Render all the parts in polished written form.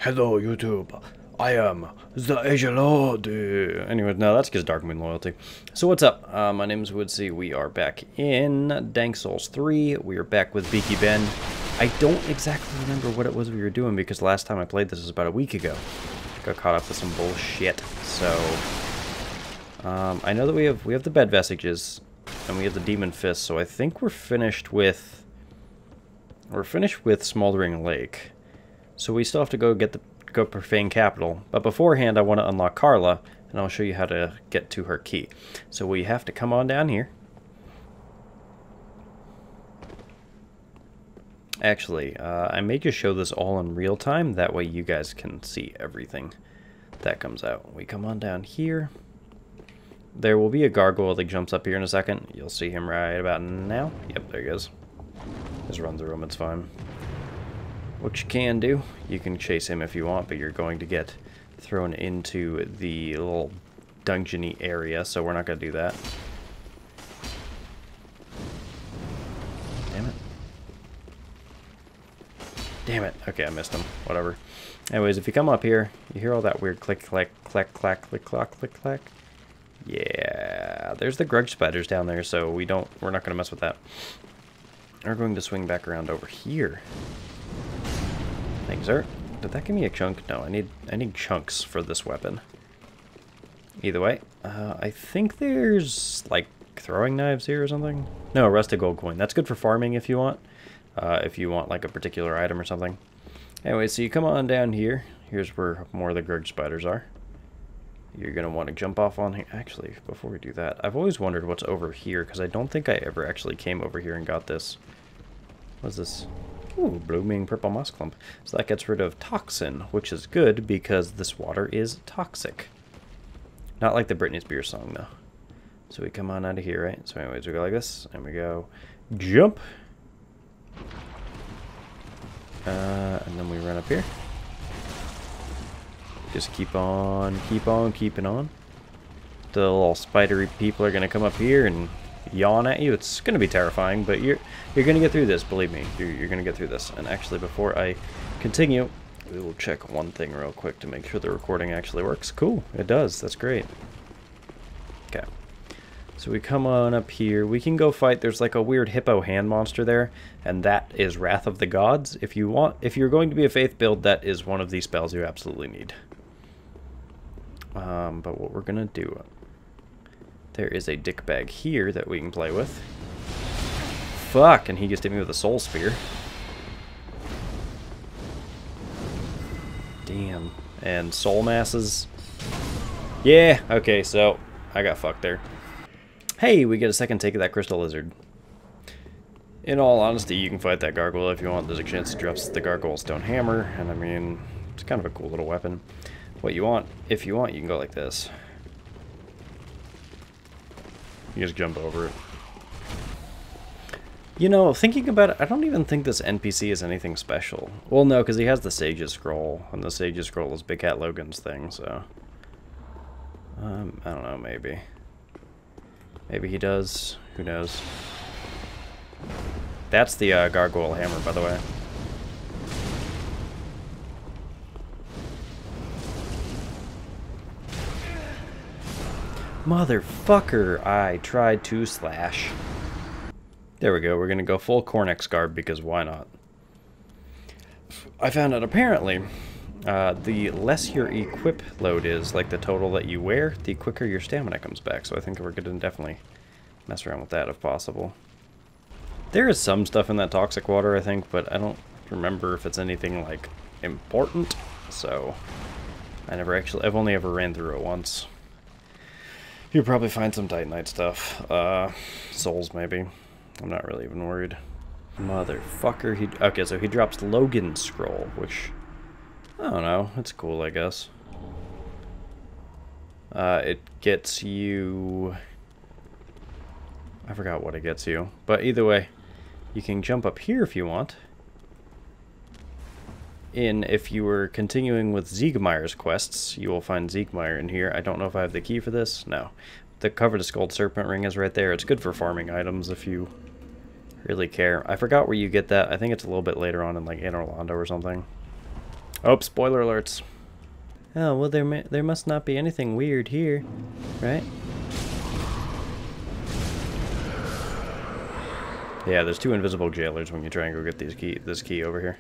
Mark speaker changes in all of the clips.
Speaker 1: Hello, YouTube. I am the shitlord. Anyway, no, that's because Dark Moon loyalty. So what's up? My name is uidsea. We are back in Dank Souls 3. We are back with Beaky Ben. I don't exactly remember what it was we were doing because last time I played this was about a week ago. Got caught up with some bullshit. So I know that we have the bed vestiges and we have the demon fist. So I think we're finished with Smoldering Lake. So we still have to go profane capital, but beforehand I want to unlock Carla, and I'll show you how to get to her key. So we have to come on down here. Actually, I may just show this all in real time, that way you guys can see everything that comes out. We come on down here. There will be a gargoyle that jumps up here in a second. You'll see him right about now. Yep, there he goes. Just run through him, it's fine. What you can do, you can chase him if you want, but you're going to get thrown into the little dungeony area, so we're not going to do that. Damn it. Damn it. Okay, I missed him. Whatever. Anyways, if you come up here, you hear all that weird click, clack, clack, clack, click, clack, click, clack. Yeah, there's the grudge spiders down there, so we're not going to mess with that. We're going to swing back around over here. Thanks, sir. Did that give me a chunk? No, I need chunks for this weapon. Either way, I think there's like throwing knives here or something. No, rusted gold coin. That's good for farming if you want. If you want like a particular item or something. Anyway, so you come on down here. Here's where more of the grudge spiders are. You're gonna want to jump off on here. Actually, before we do that, I've always wondered what's over here because I don't think I ever actually came over here and got this. What's this? Ooh, blooming purple moss clump. So that gets rid of toxin, which is good because this water is toxic. Not like the Britney Spears song, though. So we come on out of here, right? So anyways, we go like this, and we go jump. And then we run up here. Just keep on keeping on. The little spidery people are going to come up here and yawn at you. It's going to be terrifying, but you're going to get through this, believe me. You're going to get through this. And actually, before I continue, we will check one thing real quick to make sure the recording actually works. Cool, it does. That's great. Okay. So we come on up here. We can go fight. There's like a weird hippo hand monster there, and that is Wrath of the Gods. If you're going to be a faith build, that is one of these spells you absolutely need. But what we're going to do... There is a dick bag here that we can play with. Fuck, and he just hit me with a soul spear. Damn. And soul masses. Yeah, okay, so I got fucked there. Hey, we get a second take of that crystal lizard. In all honesty, you can fight that gargoyle if you want. There's a chance it drops the gargoyle stone hammer, and I mean, it's kind of a cool little weapon. What you want, if you want, you can go like this. You just jump over it. You know, thinking about it, I don't even think this NPC is anything special. Well, no, because he has the Sage's Scroll, and the Sage's Scroll is Big Cat Logan's thing, so... I don't know, maybe. Maybe he does. Who knows? That's the gargoyle hammer, by the way. Motherfucker, I tried to slash. There we go, we're gonna go full Cornex garb because why not? I found out apparently, the less your equip load is, like the total that you wear, the quicker your stamina comes back. So I think we're gonna definitely mess around with that if possible. There is some stuff in that toxic water, I think, but I don't remember if it's anything like important. So I've only ever ran through it once. You'll probably find some Titanite stuff. Souls, maybe. I'm not really even worried. Motherfucker. Okay, so he drops Logan's Scroll, which... I don't know. It's cool, I guess. It gets you... I forgot what it gets you. But either way, you can jump up here if you want. If you were continuing with Siegmeyer's quests, you will find Siegmeyer in here. I don't know if I have the key for this. No. The cover to Skulled Serpent Ring is right there. It's good for farming items if you really care. I forgot where you get that. I think it's a little bit later on in like Anne Orlando or something. Oh, spoiler alerts. Oh, well, there must not be anything weird here, right? Yeah, there's 2 invisible jailers when you try and go get this key over here.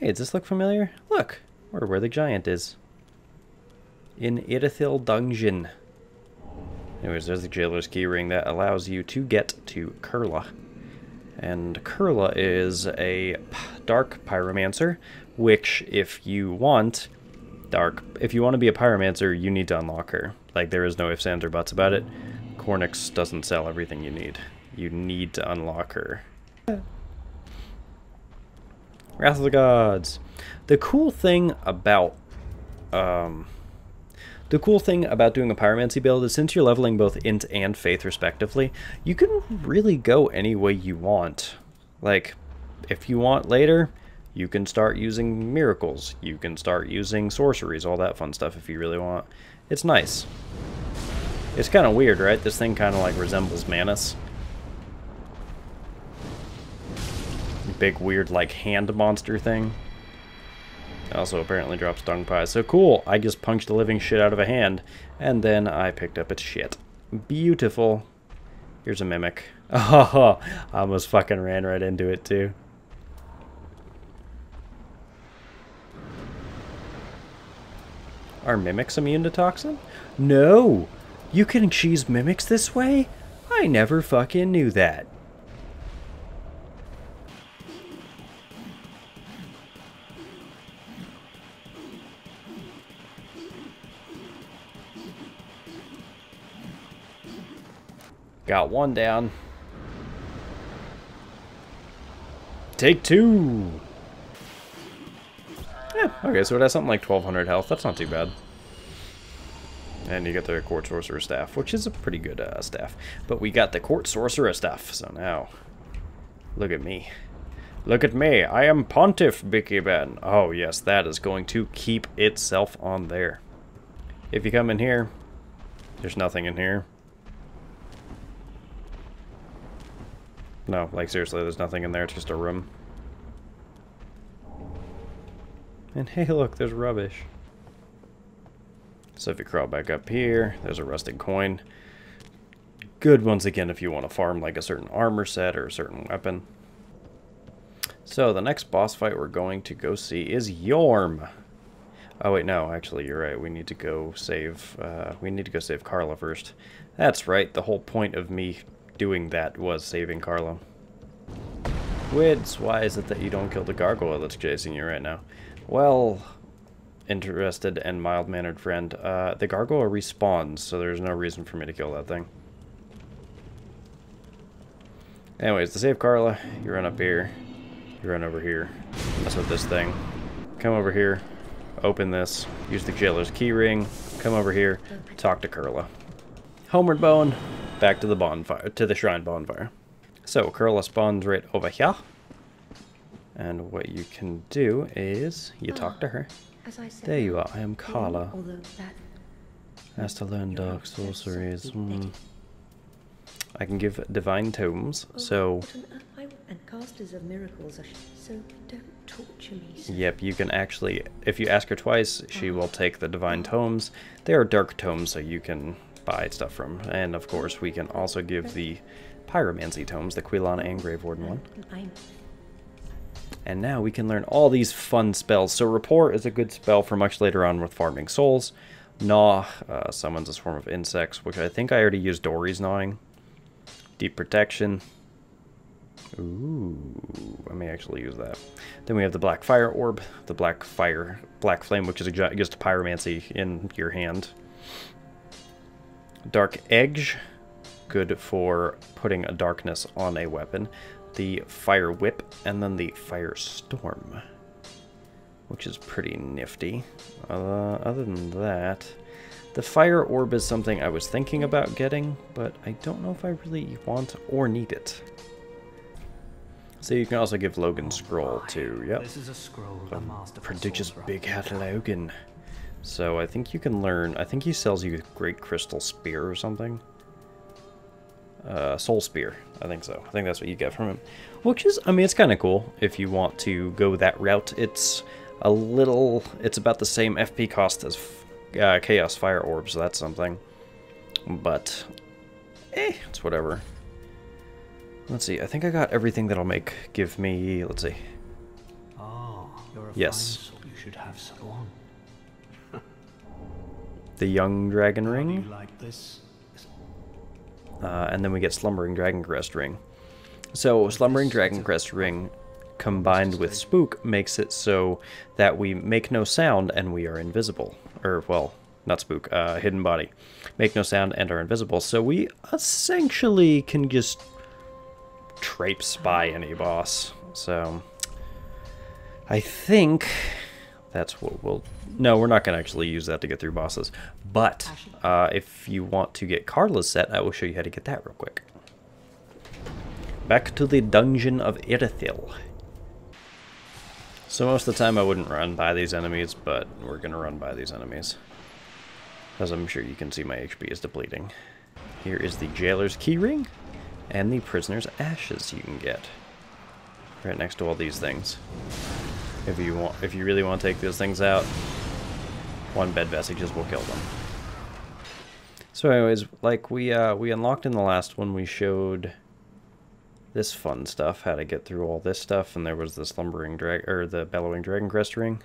Speaker 1: Hey, does this look familiar? Look, we're where the giant is. In Irithil Dungeon. Anyways, there's the jailer's key ring that allows you to get to Kurla. And Kurla is a dark pyromancer, which if you want to be a pyromancer, you need to unlock her. Like, there is no ifs, ands, or buts about it. Cornix doesn't sell everything you need. You need to unlock her. Wrath of the Gods. The cool thing about doing a pyromancy build is since you're leveling both int and faith respectively, you can really go any way you want. Like, if you want later, you can start using miracles. You can start using sorceries, all that fun stuff if you really want. It's nice. It's kind of weird, right? This thing kind of like resembles Manus. Big weird like hand monster thing. Also apparently drops dung pies. So cool, I just punched the living shit out of a hand and then I picked up its shit. Beautiful. Here's a mimic. Oh, I almost fucking ran right into it too. Are mimics immune to toxin? No! You can cheese mimics this way? I never fucking knew that. Got 1 down. Take 2! Yeah, okay, so it has something like 1200 health. That's not too bad. And you get the Court Sorcerer Staff, which is a pretty good staff. But we got the Court Sorcerer Staff, so now... Look at me. Look at me, I am Pontiff Sulyvahn. Oh yes, that is going to keep itself on there. If you come in here, there's nothing in here. No, like seriously, there's nothing in there, it's just a room. And hey look, there's rubbish. So if you crawl back up here, there's a rusted coin. Good once again if you want to farm like a certain armor set or a certain weapon. So the next boss fight we're going to go see is Yorm. Oh wait, no, actually you're right. We need to go save Carla first. That's right, the whole point of me doing that was saving Carla. Wids, why is it that you don't kill the gargoyle that's chasing you right now? Well, interested and mild-mannered friend, the gargoyle respawns, so there's no reason for me to kill that thing. Anyways, to save Carla, you run up here, you run over here, mess with this thing, come over here, open this, use the jailer's keyring, come over here, talk to Carla. Homeward bound, back to the bonfire, to the shrine bonfire. So, Carla spawns right over here. And what you can do is, you talk to her. There you are, I am Carla. Has to learn dark sorceries. I can give divine tomes, so...
Speaker 2: And casters of miracles, so don't torture me.
Speaker 1: Yep, you can actually, if you ask her twice, she will take the divine tomes. They are dark tomes, so you can buy stuff from. And of course, we can also give the pyromancy tomes, the Quilana and Grave Warden one. And now we can learn all these fun spells. So Rapport is a good spell for much later on with farming souls. Gnaw summons a swarm of insects, which I think I already used Dory's gnawing. Deep Protection. Ooh, I may actually use that. Then we have the Black Fire Orb, the Black Flame, which is just pyromancy in your hand. Dark Edge, good for putting a darkness on a weapon. The Fire Whip, and then the Fire Storm, which is pretty nifty. Other than that, the Fire Orb is something I was thinking about getting, but I don't know if I really want or need it. So you can also give Logan Scroll too. Yep. This is a scroll. Prodigious Big Hat Logan. So I think you can learn. I think he sells you a Great Crystal Spear or something. Soul Spear. I think so. I think that's what you get from him. Which is, I mean, it's kind of cool if you want to go that route. It's a little... It's about the same FP cost as Chaos Fire Orbs, so that's something. But, it's whatever. Let's see, I think I got everything that'll give me, let's see.
Speaker 3: Oh, you're a
Speaker 1: yes.
Speaker 3: fine soul. You should have so on.
Speaker 1: The Young Dragon
Speaker 3: How do
Speaker 1: Ring.
Speaker 3: you like this?
Speaker 1: And then we get Slumbering Dragon Crest Ring. So, Slumbering Dragon Crest Ring combined with Spook makes it so that we make no sound and we are invisible. Or, well, not Spook, Hidden Body. Make no sound and are invisible. So we essentially can just traipse by any boss. So, I think that's what we'll... No, we're not going to actually use that to get through bosses. But if you want to get Carla's set, I will show you how to get that real quick. Back to the Dungeon of Irithil. So most of the time I wouldn't run by these enemies, but we're going to run by these enemies. As I'm sure you can see, my HP is depleting. Here is the Jailer's Keyring and the Prisoner's Ashes you can get. Right next to all these things. If you really want to take those things out, one bed vestiges will kill them. So anyways, like we unlocked in the last one, we showed this fun stuff, how to get through all this stuff, and there was the the Bellowing Dragon Crest Ring.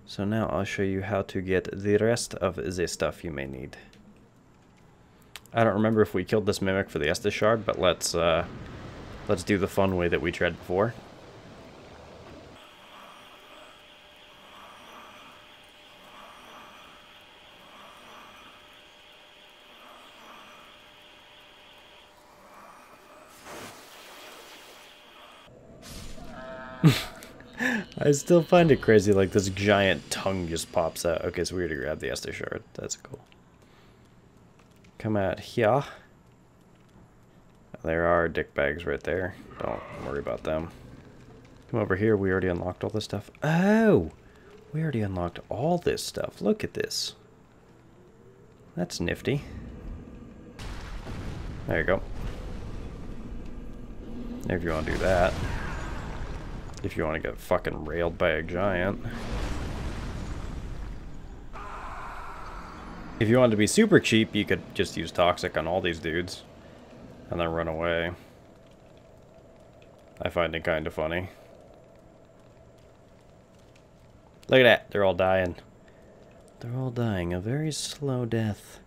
Speaker 1: So now I'll show you how to get the rest of the stuff you may need. I don't remember if we killed this Mimic for the Estus Shard, but let's do the fun way that we tried before. I still find it crazy, like this giant tongue just pops out. Okay, so we gotta grab the Estus Shard. That's cool. Come out here. There are dick bags right there. Don't worry about them. Come over here. We already unlocked all this stuff. Oh! We already unlocked all this stuff. Look at this. That's nifty. There you go. If you want to do that. If you want to get fucking railed by a giant. If you wanted to be super cheap, you could just use Toxic on all these dudes. And then run away. I find it kind of funny. Look at that. They're all dying. They're all dying. A very slow death.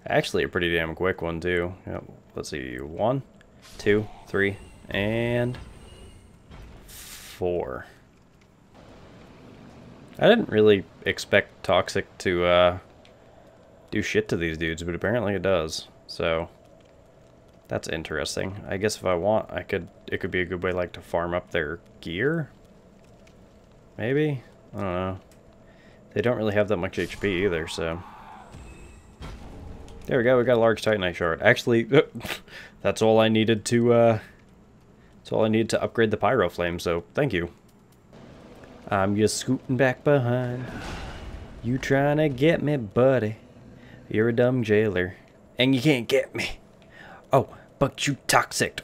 Speaker 1: Actually, a pretty damn quick one, too. Yep. Let's see. 1, 2, 3, and 4. I didn't really expect Toxic to do shit to these dudes, but apparently it does. So that's interesting. I guess if I want, it could be a good way like to farm up their gear. Maybe? I don't know. They don't really have that much HP either, so there we go. We got a large Titanite shard. Actually, that's all I needed to upgrade the Pyro Flame, so thank you. I'm just scooting back behind. You trying to get me, buddy. You're a dumb jailer. And you can't get me. Oh, but you Toxic.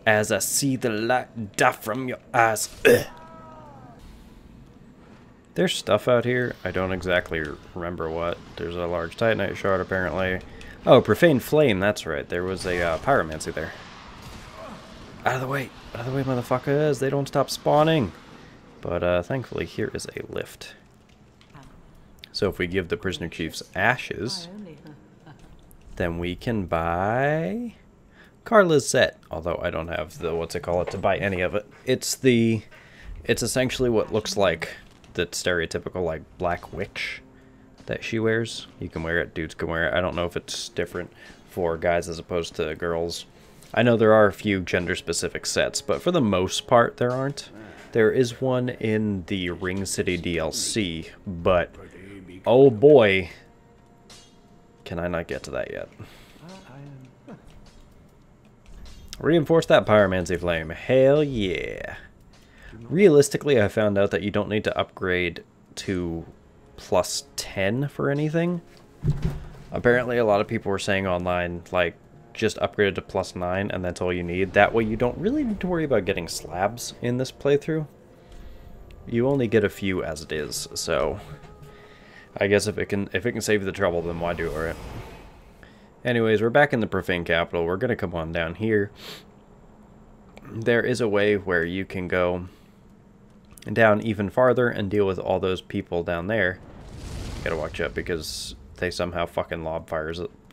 Speaker 1: As I see the light die from your eyes. Ugh. There's stuff out here. I don't exactly remember what. There's a large Titanite shard, apparently. Oh, Profane Flame, that's right. There was a Pyromancy there. Out of the way, motherfuckers. They don't stop spawning. But thankfully, here is a lift. So if we give the Prisoner Chief's ashes, then we can buy Carla's set. Although I don't have the, to buy any of it. It's essentially what looks like the stereotypical, like, black witch that she wears. You can wear it, dudes can wear it. I don't know if it's different for guys as opposed to girls. I know there are a few gender-specific sets, but for the most part, there aren't. There is one in the Ring City DLC, but oh boy, can I not get to that yet. Reinforce that Pyromancy Flame. Hell yeah. Realistically, I found out that you don't need to upgrade to +10 for anything. Apparently, a lot of people were saying online, like, just upgrade it to +9, and that's all you need. That way you don't really need to worry about getting slabs in this playthrough. You only get a few as it is, so I guess if it can save you the trouble, then why do it, right? Anyways, we're back in the Profane Capital. We're gonna come on down here. There is a way where you can go down even farther and deal with all those people down there. You gotta watch out because they somehow fucking lob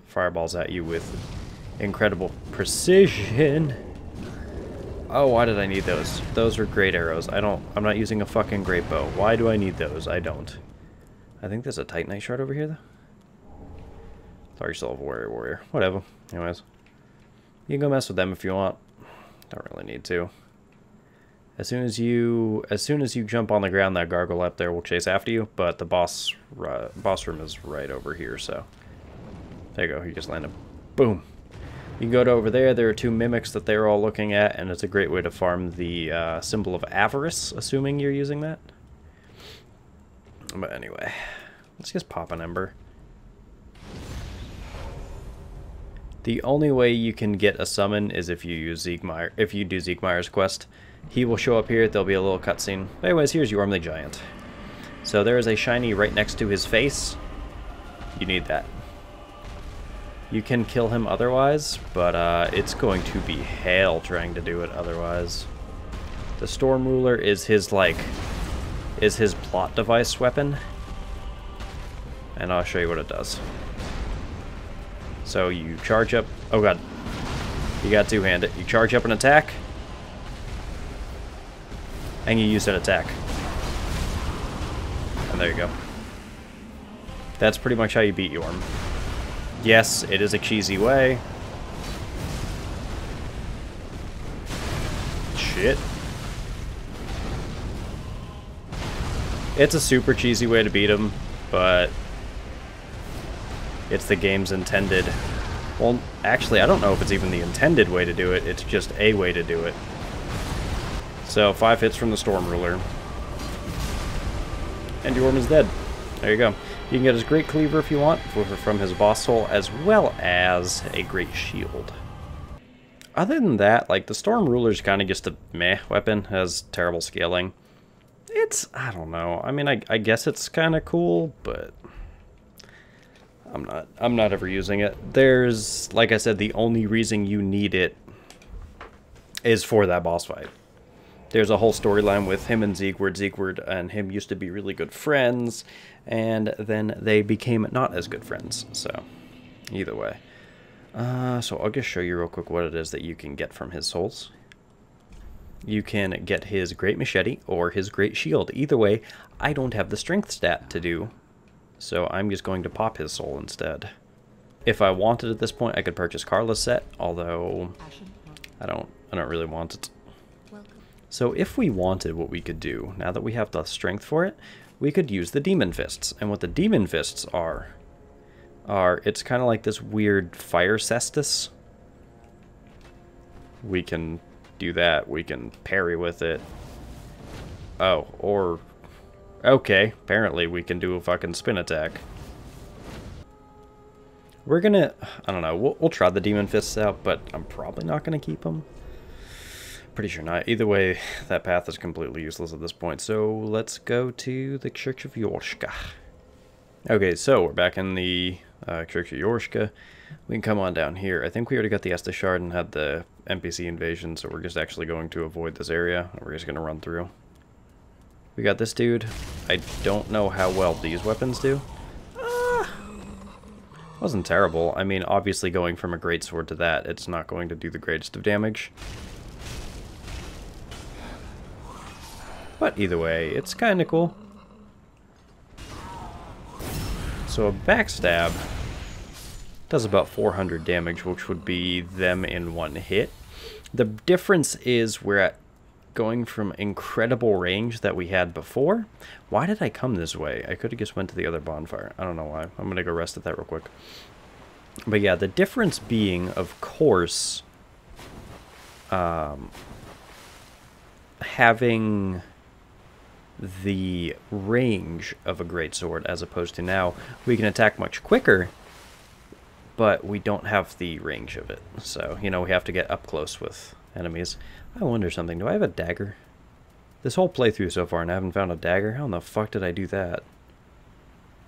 Speaker 1: fireballs at you with incredible precision. Oh, why did I need those? Those are great arrows. I'm not using a fucking great bow. Why do I need those? I don't. I think there's a Titanite shard over here, though. Sorry, still have a warrior. Whatever. Anyways. You can go mess with them if you want. Don't really need to. As soon as you jump on the ground, that gargoyle up there will chase after you, but the boss room is right over here, so. There you go, you just landed. Boom. You can go to over there. There are 2 mimics that they're all looking at, and it's a great way to farm the symbol of avarice, assuming you're using that. But anyway, let's just pop an ember. The only way you can get a summon is if you use Siegmeyer. If you do Siegmeyer's quest, he will show up here. There'll be a little cutscene. Anyways, here's Yorm the Giant. So there is a shiny right next to his face. You need that. You can kill him otherwise, but it's going to be hell trying to do it otherwise. The Storm Ruler is his plot device weapon, and I'll show you what it does. So you charge up. Oh god, you got two-handed. You charge up an attack, and you use that attack, and there you go. That's pretty much how you beat Yorm. Yes, it is a cheesy way. Shit. It's a super cheesy way to beat him, but it's the game's intended. Well, actually, I don't know if it's even the intended way to do it. It's just a way to do it. So, 5 hits from the Storm Ruler. And Yorm is dead. There you go. You can get his Great Cleaver if you want, from his boss soul, as well as a Great Shield. Other than that, like, the Storm Ruler's kind of just a meh weapon, has terrible scaling. It's, I don't know, I mean, I guess it's kind of cool, but I'm not ever using it. There's, like I said, the only reason you need it is for that boss fight. There's a whole storyline with him and Siegward. Siegward and him used to be really good friends, and then they became not as good friends, so either way. So I'll just show you real quick what it is that you can get from his souls. You can get his Great Machete or his Great Shield. Either way, I don't have the strength stat to do, so I'm just going to pop his soul instead. If I wanted at this point, I could purchase Carla's set, although I don't really want it. So if we wanted, what we could do, now that we have the strength for it, we could use the Demon Fists. And what the Demon Fists are it's kind of like this weird fire cestus. We can do that. We can parry with it. Oh, or... okay, apparently we can do a fucking spin attack. We're gonna... I don't know, we'll try the Demon Fists out, but I'm probably not gonna keep them. Pretty sure not. Either way, that path is completely useless at this point. So let's go to the Church of Yorshka. Okay, so we're back in the Church of Yorshka. We can come on down here. I think we already got the Estus Shard and had the NPC invasion, so we're just actually going to avoid this area. We're just going to run through. We got this dude. I don't know how well these weapons do. Wasn't terrible. I mean, obviously going from a greatsword to that, it's not going to do the greatest of damage. But either way, it's kind of cool. So a backstab does about 400 damage, which would be them in one hit. The difference is we're at going from incredible range that we had before. Why did I come this way? I could have just went to the other bonfire. I don't know why. I'm going to go rest at that real quick. But yeah, the difference being, of course, having the range of a greatsword as opposed to now we can attack much quicker, but we don't have the range of it. So, you know, we have to get up close with enemies. I wonder something. Do I have a dagger? This whole playthrough so far and I haven't found a dagger? How in the fuck did I do that?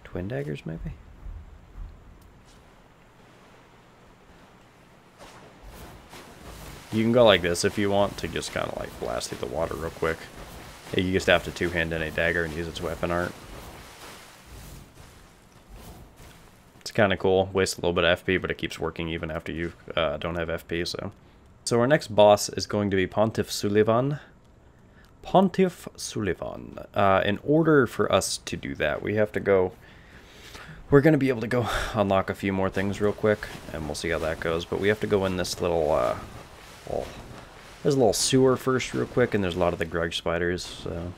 Speaker 1: Twin daggers, maybe? You can go like this if you want to just kind of like blast through the water real quick. You just have to two-hand in a dagger and use its weapon art. It's kind of cool. Wastes a little bit of FP, but it keeps working even after you don't have FP. So our next boss is going to be Pontiff Sulyvahn. Pontiff Sulyvahn. In order for us to do that, we have to go... We're going to be able to go unlock a few more things real quick, and we'll see how that goes. But we have to go in this little... there's a little sewer first real quick, and there's a lot of the grudge spiders, so...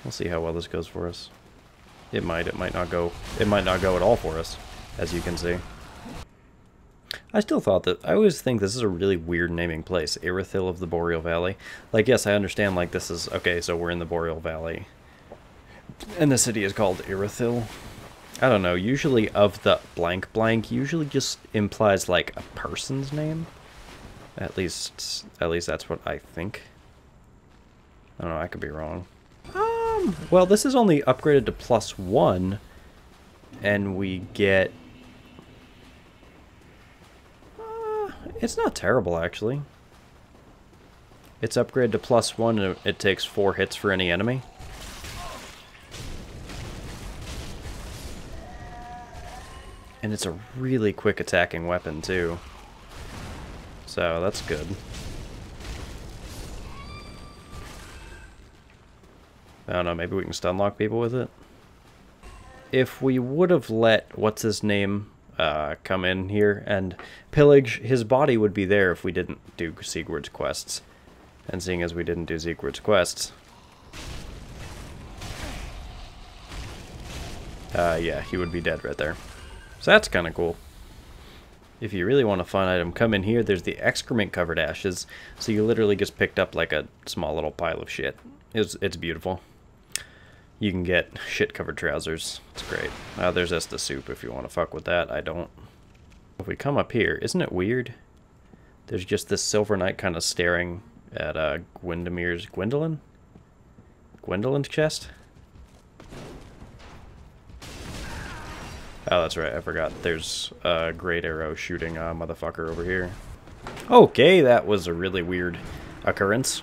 Speaker 1: We'll see how well this goes for us. It might not go at all for us, as you can see. I still thought that, I always think this is a really weird naming place, Irithyll of the Boreal Valley. Like, yes, I understand, like, this is, okay, so we're in the Boreal Valley, and the city is called Irithyll. I don't know, usually of the blank blank usually just implies, like, a person's name. At least that's what I think. I don't know, I could be wrong. Well, this is only upgraded to +1, and we get... it's not terrible, actually. It's upgraded to +1, and it takes 4 hits for any enemy. And it's a really quick attacking weapon, too. So, that's good. I don't know, maybe we can stun lock people with it? If we would have let, what's his name, come in here and pillage, his body would be there if we didn't do Sigurd's quests. And seeing as we didn't do Sigurd's quests... yeah, he would be dead right there. So that's kind of cool. If you really want a fun item, come in here. There's the excrement-covered ashes. So you literally just picked up like a small little pile of shit. It's beautiful. You can get shit-covered trousers. It's great. There's just the soup if you want to fuck with that. I don't. If we come up here, isn't it weird? There's just this Silver Knight kind of staring at Gwyndamir's... Gwendolyn's chest? Oh, that's right. I forgot. There's a great arrow shooting a motherfucker over here. Okay, that was a really weird occurrence.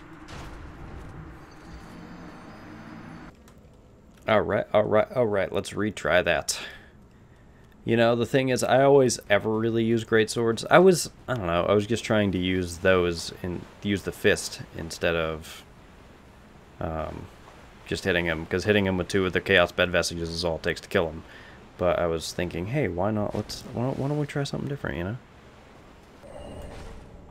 Speaker 1: Alright, let's retry that. You know, the thing is, I always ever really use greatswords. I don't know, I was just trying to use those and use the fist instead of just hitting him, because hitting him with 2 of the Chaos Bed Vestiges is all it takes to kill him. But I was thinking, hey, why not, why don't we try something different, you know?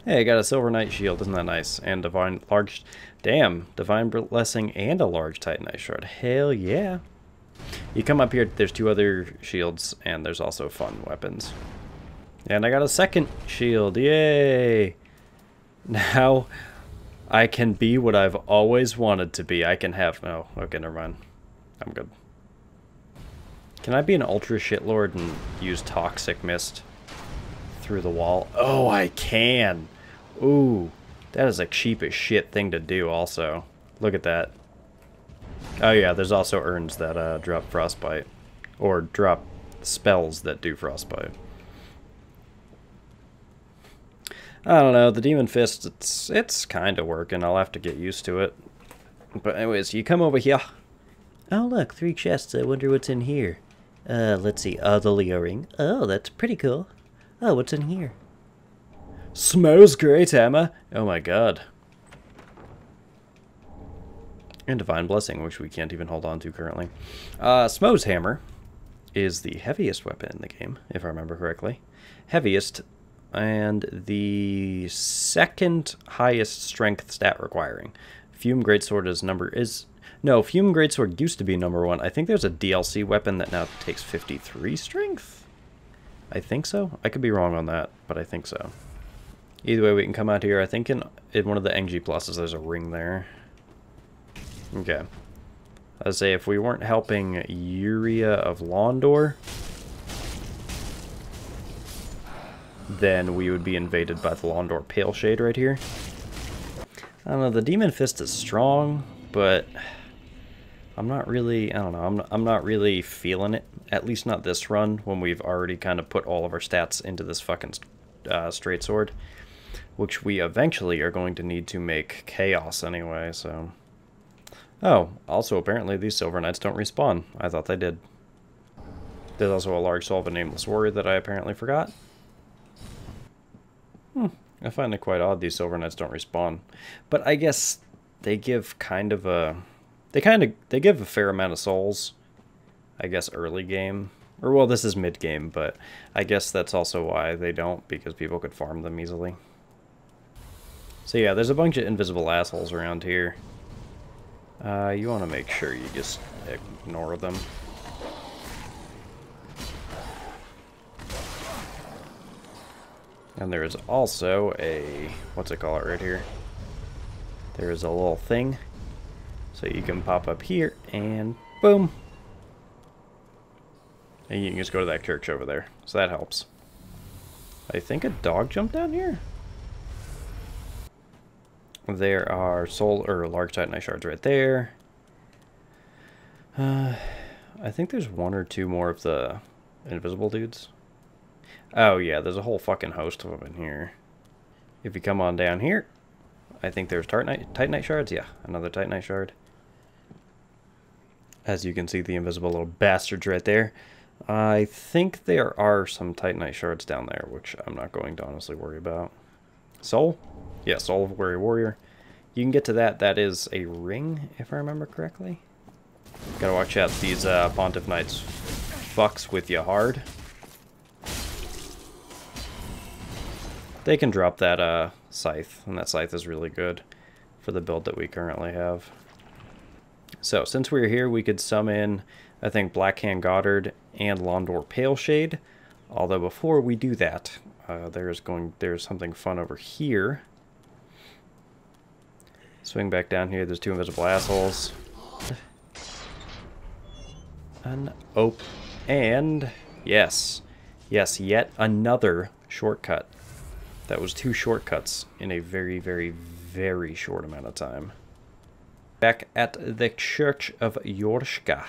Speaker 1: Hey, I got a Silver Knight shield, isn't that nice? And Divine Blessing and a large Titanite shard. Hell yeah. You come up here, there's 2 other shields, and there's also fun weapons. And I got a second shield, yay! Now, I can be what I've always wanted to be. I can have, oh, okay, never mind. I'm good. Can I be an Ultra Shitlord and use Toxic Mist through the wall? Oh, I can! Ooh, that is a cheap as shit thing to do also. Look at that. Oh yeah, there's also urns that drop frostbite. Or drop spells that do frostbite. I don't know, the Demon Fist, it's kind of working. I'll have to get used to it. But anyways, you come over here. Oh look, 3 chests. I wonder what's in here. Let's see. Oh, the Leo ring. Oh, that's pretty cool. Oh, what's in here? Smells great, Emma. Oh my god. And Divine Blessing, which we can't even hold on to currently. Smo's hammer is the heaviest weapon in the game, if I remember correctly. Heaviest, and the 2nd highest strength stat requiring. Fume Greatsword No, Fume Greatsword used to be #1. I think there's a DLC weapon that now takes 53 strength? I think so. I could be wrong on that, but I think so. Either way, we can come out here. I think in one of the NG pluses there's a ring there. Okay. I'd say if we weren't helping Uria of Londor... then we would be invaded by the Londor Pale Shade right here. I don't know, the Demon Fist is strong, but I'm not really, I don't know, I'm not really feeling it. At least not this run, when we've already kind of put all of our stats into this fucking straight sword. Which we eventually are going to need to make Chaos anyway, so... Oh, also apparently these Silver Knights don't respawn. I thought they did. There's also a large soul of a nameless warrior that I apparently forgot. I find it quite odd these Silver Knights don't respawn. But I guess they give kind of a... They give a fair amount of souls, I guess, early game. Or, well, this is mid-game, but I guess that's also why they don't, because people could farm them easily. So yeah, there's a bunch of invisible assholes around here. You want to make sure you just ignore them. And there is also a... what's it called right here? There is a little thing. So you can pop up here, and boom! And you can just go to that church over there. So that helps. I think a dog jumped down here? There are soul or large titanite shards right there. I think there's one or two more of the invisible dudes. Oh yeah, there's a whole fucking host of them in here. If you come on down here, I think there's titanite shards. Yeah, another titanite shard. As you can see, the invisible little bastards right there. I think there are some titanite shards down there, which I'm not going to honestly worry about. Soul? Yeah, Soul of Weary Warrior. You can get to that. That is a ring, if I remember correctly. Gotta watch out. These Pontiff Knights fucks with you hard. They can drop that scythe, and that scythe is really good for the build that we currently have. So, since we're here, we could summon, I think, Blackhand Goddard and Londor Pale Shade. Although before we do that, there's something fun over here. Swing back down here. There's two invisible assholes. And yes, yet another shortcut. That was two shortcuts in a very, very, very short amount of time. Back at the Church of Yorshka.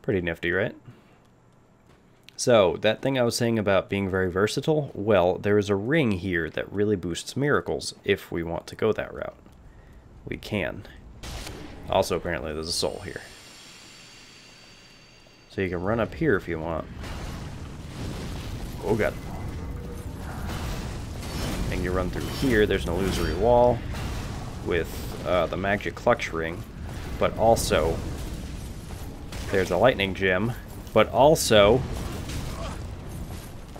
Speaker 1: Pretty nifty, right? So, that thing I was saying about being very versatile, well, there is a ring here that really boosts miracles if we want to go that route. We can. Also, apparently, there's a soul here. So you can run up here if you want. Oh god. And you run through here, there's an illusory wall with the magic clutch ring, but also there's a lightning gem, but also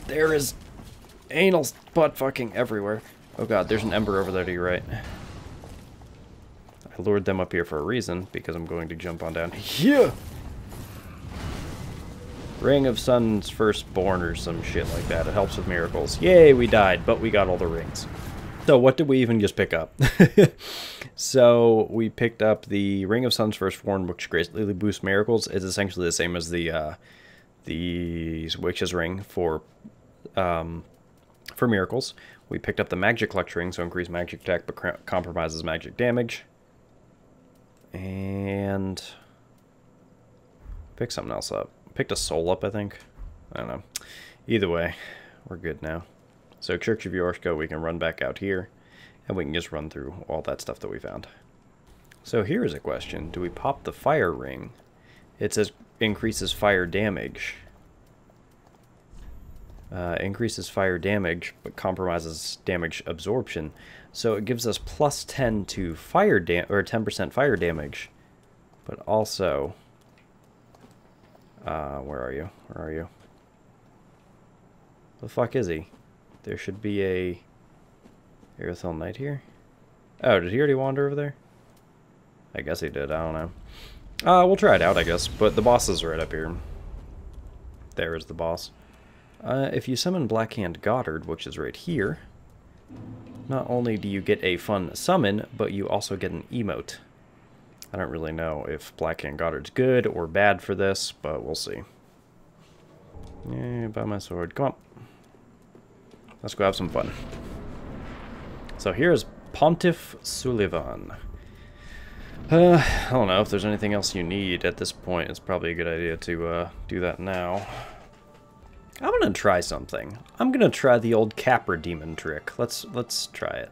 Speaker 1: there is anal butt fucking everywhere. Oh god, there's an ember over there to your right. I lured them up here for a reason, because I'm going to jump on down here. Ring of Sun's Firstborn or some shit like that. It helps with miracles. Yay, we died, but we got all the rings. So what did we even just pick up? So we picked up the Ring of Sun's Firstborn, which greatly boosts miracles. It's essentially the same as the Witch's Ring for miracles. We picked up the Magic Clutch Ring, so increase magic attack but compromises magic damage. And pick something else up. Picked a soul up, I think. I don't know. Either way, we're good now. So Church of Yorshka, we can run back out here, and we can just run through all that stuff that we found. So here is a question. Do we pop the fire ring? It says increases fire damage. Increases fire damage, but compromises damage absorption. So it gives us plus 10 to fire or 10% fire damage, but also... where are you? Where are you? The fuck is he? There should be a Aerithal Knight here. Oh, did he already wander over there? I guess he did. I don't know. We'll try it out, I guess. But the boss is right up here. There is the boss. If you summon Blackhand Goddard, which is right here, not only do you get a fun summon, but you also get an emote. I don't really know if Blackhand Goddard's good or bad for this, but we'll see. Yeah, buy my sword. Come on. Let's go have some fun. So here's Pontiff Sulyvahn. I don't know if there's anything else you need at this point. It's probably a good idea to do that now. I'm gonna try something. I'm gonna try the old Capra Demon trick. Let's try it.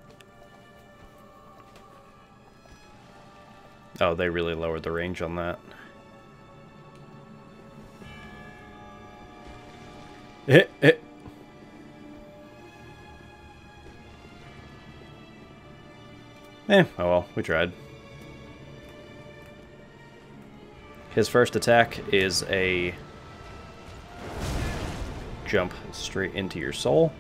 Speaker 1: Oh, they really lowered the range on that. Oh well, we tried. His first attack is a jump straight into your soul.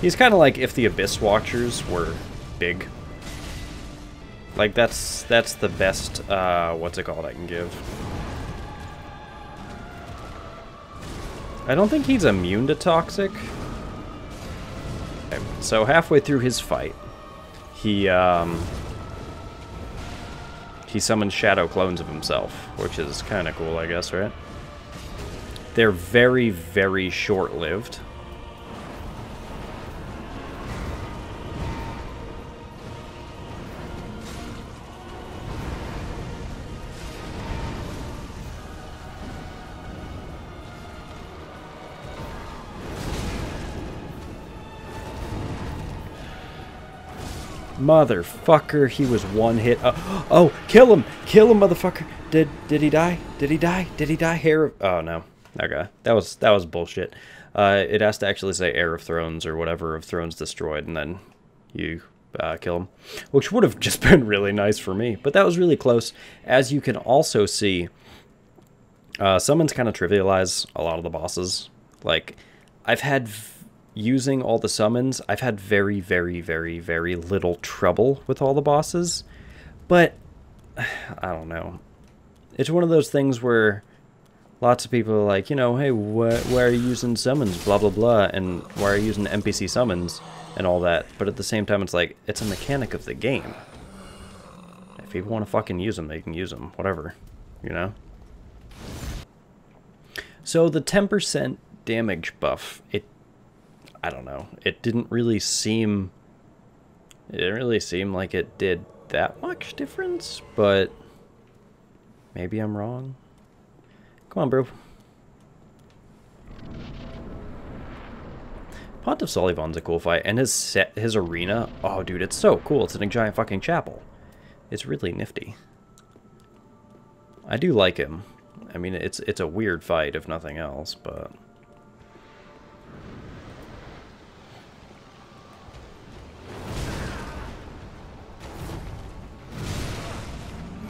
Speaker 1: He's kind of like if the Abyss Watchers were big. Like that's the best what's it called I can give. I don't think he's immune to toxic. Okay, so halfway through his fight, he summons shadow clones of himself, which is kind of cool, I guess, right? They're very, very short-lived. Motherfucker, he was one hit. Oh, kill him! Kill him, motherfucker! Did he die? Did he die? Did he die? Hair of... Oh, no. Okay. That was bullshit. It has to actually say Heir of Thrones or whatever of Thrones destroyed, and then you kill him. Which would have just been really nice for me. But that was really close. As you can also see, summons kind of trivialize a lot of the bosses. Like, I've had... Using all the summons, I've had very, very, very, very little trouble with all the bosses. But, I don't know. It's one of those things where lots of people are like, you know, hey, why are you using summons, blah, blah, blah, and why are you using NPC summons and all that? But at the same time, it's like, it's a mechanic of the game. If people want to fucking use them, they can use them, whatever, you know? So the 10% damage buff, I don't know. It didn't really seem like it did that much difference, but maybe I'm wrong. Come on, bro. Pontiff Sulyvahn's a cool fight, and his arena, oh dude, it's so cool. It's in a giant fucking chapel. It's really nifty. I do like him. I mean, it's a weird fight if nothing else, but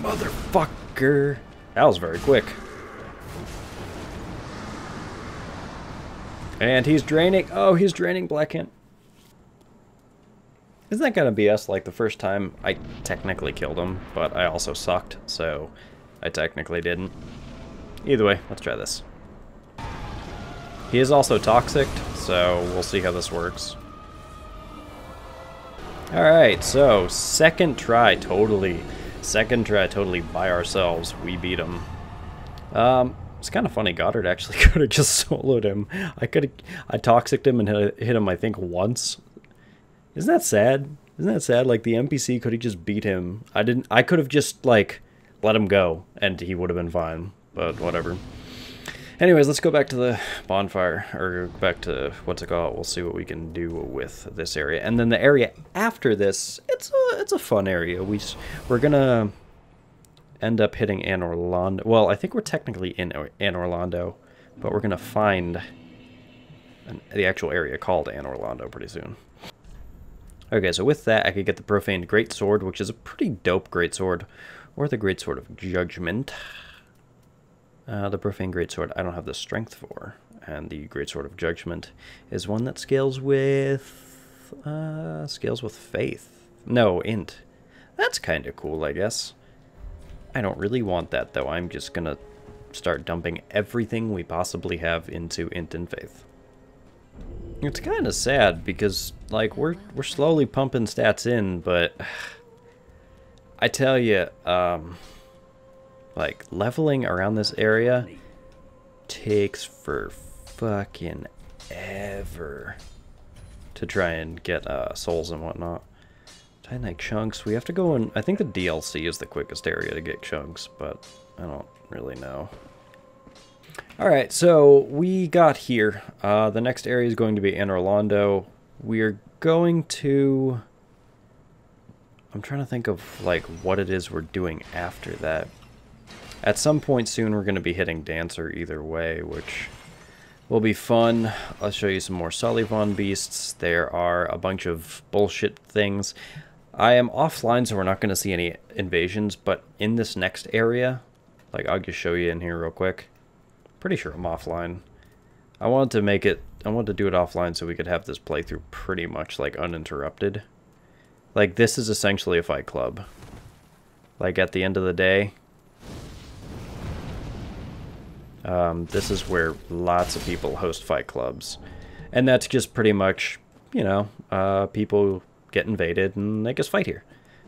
Speaker 1: motherfucker. That was very quick. And he's draining. Oh, he's draining Blackhand. Isn't that gonna be us like the first time I technically killed him, but I also sucked, so I technically didn't. Either way, let's try this. He is also toxic, so we'll see how this works. Alright, so second try totally by ourselves. We beat him. It's kind of funny. Goddard actually could have just soloed him. I toxiced him and hit him, I think, once. Isn't that sad? Isn't that sad? Like, the NPC could have just beat him. I could have just, like, let him go, and he would have been fine. But whatever. Anyways, let's go back to the bonfire, or back to, what's it called? We'll see what we can do with this area. And then the area after this, it's a fun area. We're gonna end up hitting Anne Orlando. Well, I think we're technically in Anne Orlando, but we're gonna find the actual area called Anne Orlando pretty soon. Okay, so with that, I could get the Profaned Greatsword, which is a pretty dope greatsword, or the Greatsword of Judgment. The Profane Greatsword I don't have the strength for, and the Greatsword of Judgment is one that scales with faith. No, int. That's kind of cool, I guess. I don't really want that, though. I'm just gonna start dumping everything we possibly have into int and faith. It's kind of sad because, like, we're slowly pumping stats in, but I tell you, like, leveling around this area takes for fucking ever to try and get souls and whatnot. Titanite chunks. We have to go in. I think the DLC is the quickest area to get chunks, but I don't really know. Alright, so we got here. The next area is going to be Anor Londo. We're going to... I'm trying to think of like what it is we're doing after that. At some point soon we're going to be hitting Dancer either way, which will be fun. I'll show you some more Sulyvahn beasts. There are a bunch of bullshit things. I am offline, so we're not going to see any invasions, but in this next area, like I'll just show you in here real quick. Pretty sure I'm offline. I wanted to do it offline so we could have this playthrough pretty much like uninterrupted. Like this is essentially a fight club. Like at the end of the day, this is where lots of people host fight clubs. And that's just pretty much, you know, people get invaded and they just fight here.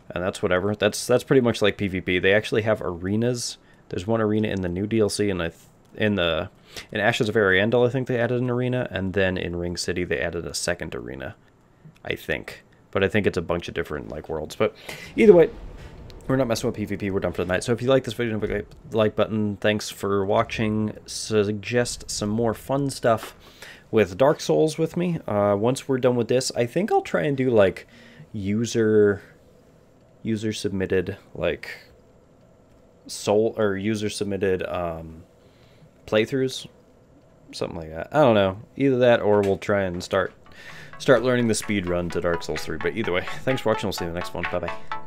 Speaker 1: And that's whatever. That's pretty much like PvP. They actually have arenas. There's one arena in the new DLC, and in Ashes of Ariandel, I think they added an arena, and then in Ring City they added a second arena, I think. But I think it's a bunch of different like worlds. But either way, we're not messing with PvP. We're done for the night. So if you like this video, don't forget the like button. Thanks for watching. Suggest some more fun stuff with Dark Souls with me. Once we're done with this, I think I'll try and do like user submitted like user submitted playthroughs, something like that. I don't know. Either that, or we'll try and start learning the speed run to Dark Souls 3. But either way, thanks for watching. We'll see you in the next one. Bye bye.